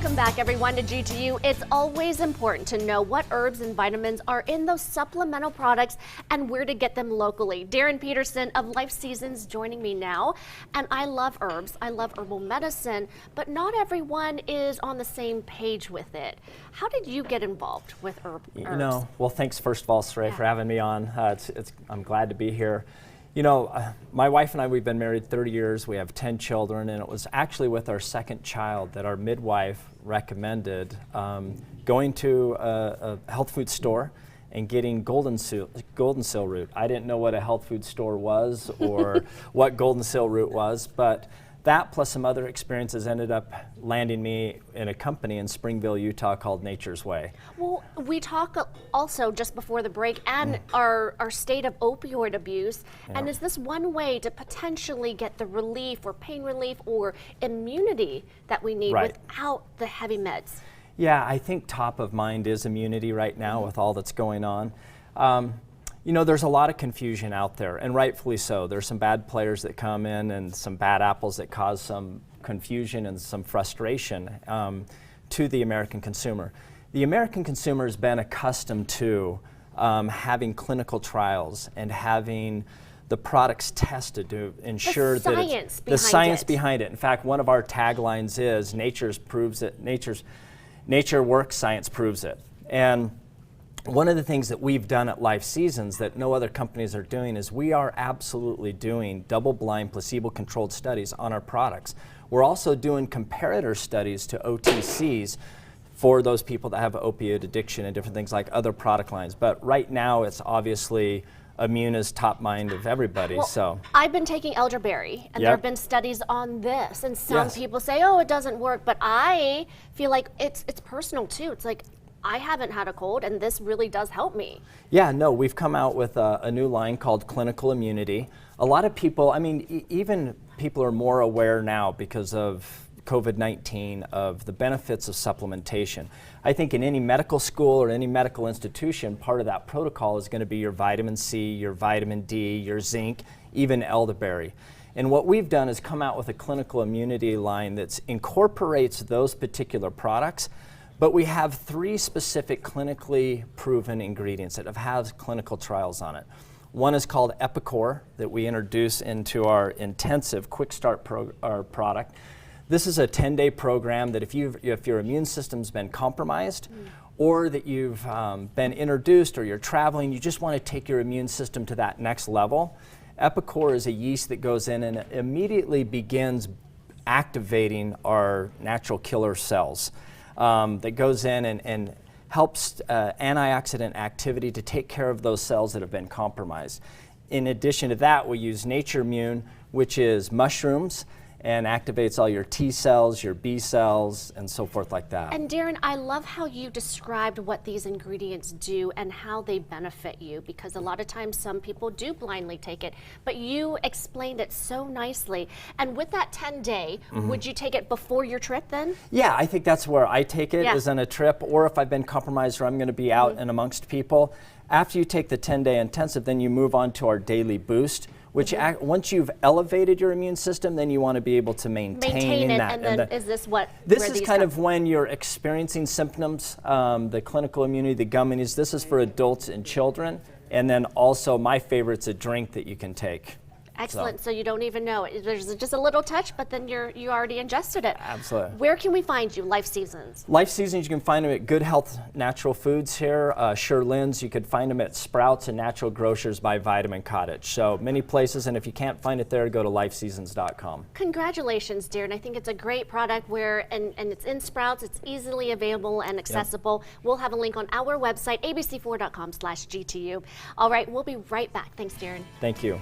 Welcome back, everyone, to GTU. It's always important to know what herbs and vitamins are in those supplemental products and where to get them locally. Darrin Peterson of LifeSeasons joining me now. And I love herbs, I love herbal medicine, but not everyone is on the same page with it. How did you get involved with herbs? Well, thanks first of all, Saray, for having me on. I'm glad to be here. You know, my wife and I, we've been married 30 years. We have 10 children, and it was actually with our second child that our midwife recommended going to a health food store and getting golden seal root. I didn't know what a health food store was or what golden seal root was, but that plus some other experiences ended up landing me in a company in Springville, Utah called Nature's Way. Well, we talk also just before the break and our state of opioid abuse. Yeah. And is this one way to potentially get the relief or pain relief or immunity that we need without the heavy meds? Yeah, I think top of mind is immunity right now with all that's going on. You know, there's a lot of confusion out there, and rightfully so. There's some bad players that come in and some bad apples that cause some confusion and some frustration to the American consumer. The American consumer has been accustomed to having clinical trials and having the products tested to ensure that the science behind it. In fact, one of our taglines is nature works, science proves it. And one of the things that we've done at LifeSeasons that no other companies are doing is we are absolutely doing double-blind, placebo-controlled studies on our products. We're also doing comparator studies to OTCs for those people that have opioid addiction and different things like other product lines. But right now, it's obviously immune is top mind of everybody. Well, so I've been taking elderberry, and there have been studies on this, and some people say, oh, it doesn't work, but I feel like it's personal too. It's like, I haven't had a cold, and this really does help me. Yeah, no, we've come out with a new line called Clinical Immunity. A lot of people, I mean, even people are more aware now because of COVID-19 of the benefits of supplementation. I think in any medical school or any medical institution, part of that protocol is going to be your vitamin C, your vitamin D, your zinc, even elderberry. And what we've done is come out with a clinical immunity line that incorporates those particular products. But we have 3 specific clinically proven ingredients that have had clinical trials on it. One is called Epicor that we introduce into our intensive Quick Start product. This is a 10-day program that if your immune system's been compromised or that you've been introduced or you're traveling, you just want to take your immune system to that next level. Epicor is a yeast that goes in and immediately begins activating our natural killer cells. That goes in and helps antioxidant activity to take care of those cells that have been compromised. In addition to that, we use Nature Immune, which is mushrooms, and activates all your T cells, your B cells, and so forth like that. And Darrin, I love how you described what these ingredients do and how they benefit you, because a lot of times some people do blindly take it, but you explained it so nicely. And with that 10-day, would you take it before your trip then? Yeah, I think that's where I take it, is on a trip, or if I've been compromised or I'm going to be out and amongst people. After you take the 10-day intensive, then you move on to our daily boost, which once you've elevated your immune system, then you want to be able to maintain it. that. And then is this what? This is kind of when you're experiencing symptoms, the clinical immunity, the gummies. This is for adults and children. And then also my favorite's a drink that you can take. Excellent. So you don't even know it. There's just a little touch, but then you already ingested it. Absolutely. Where can we find you, LifeSeasons? LifeSeasons, you can find them at Good Health Natural Foods here, Sherlin's. You could find them at Sprouts and Natural Grocers by Vitamin Cottage. So many places, and if you can't find it there, go to lifeseasons.com. Congratulations, Darrin. I think it's a great product and it's in Sprouts. It's easily available and accessible. We'll have a link on our website, abc4.com/GTU. All right, we'll be right back. Thanks, Darrin. Thank you.